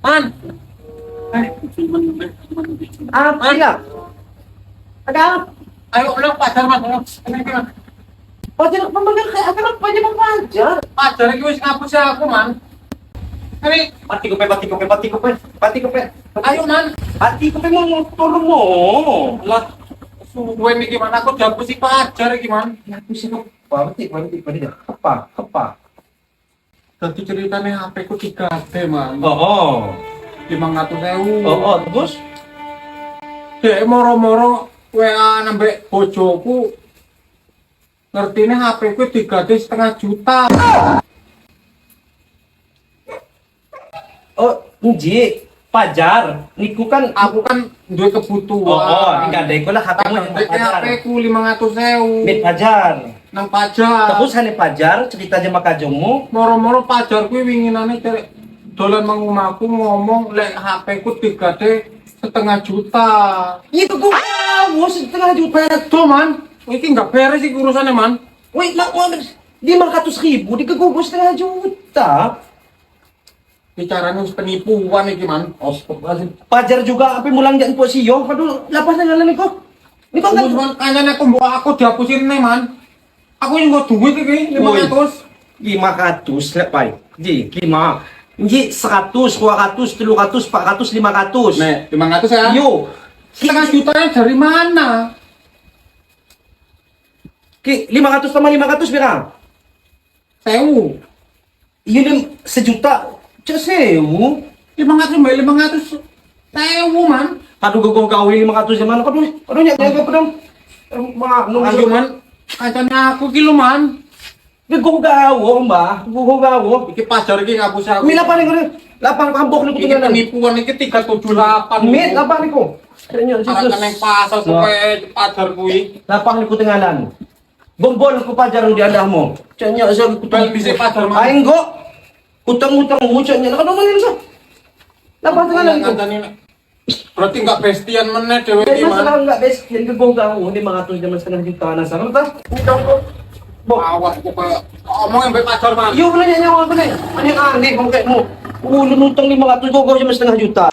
Man. Ay, Iya. Ada apa? ayo ulang pacar man. Ano? Pajar pembagian kayak apa aja bang pajar? Pacar iki wis ngapus ya aku man. Ini, Pati ko pe. ayo man. Pati ko pe mo motor mo. Lah, suwe nih gimana aku dapet si pacar iki man. Ya aku sih pati dah. Apa? Tadi ceritanya HP ku 3D man. Oh. 500.000. Oh, terus? Dek moro-moro WA nambah bojoku. Ngertine HP ku 3D setengah juta. Oh, nji, pajar. Niku kan Aku kan duwe kebutuhan. Oh, enggak ko lah HP mo Dek pajar. HP ku 500.000. Mit pajar. Nang pajar. Terus hane pajar cerita aja makajongmu. Moro-moro pajar kuwi winginane cari dolan mang omahku ngomong lek HP ku 3D setengah juta. Itu gua setengah juta. Tuh man, iki nggak beres iki urusannya man. Wait, lah 500.000 dikegugos setengah juta. Bicaranya penipuan iki man. Pajar juga apa mulang jangan posio. Aduh, lapas na ngalan ko. Niko Aku cuma kayaknya aku dihapusin nih man. Aku yang gue duit iki 500. 500 lah pai. Ji, 5. Ji 100, 200, 300, 400, 500. Nih, 500 ya. Yo. Setengah jutanya dari mana? Ki 500 sama 500 berapa? 1.000. Ini sejuta. Cek sewu. 500 mbak 500. 1.000 man. Aduh gua kawin 500 zaman. Aduh nyak pedang. Ayo man. Kacanya aku kilo man. Gua gawo, Mbah. Gua gawo. Iki pacar iki ngapus aku. Mila paling ngene. Lapang kambok niku Iki tinggalan. penipuan iki 378. Mit lapang niku. Akan yang pasal supaya pacar kuwi. Lapang niku tinggalan. Bombol ku pajar di andahmu. Cenya sa Bal bisa pacar man. aing go. Utang-utang mu cenya kan man sa. Lapang tinggalan niku. Berarti enggak bestian meneh dhewe iki man. Masalah enggak bes, jadi gua gawo di 500 zaman setengah juta na sa. Kenapa? Awas kok ngomong yang baik pacar man. Yo bener nyawa bener. Aneh-aneh bangkaimu. Ulun utang 500 gua zaman setengah juta.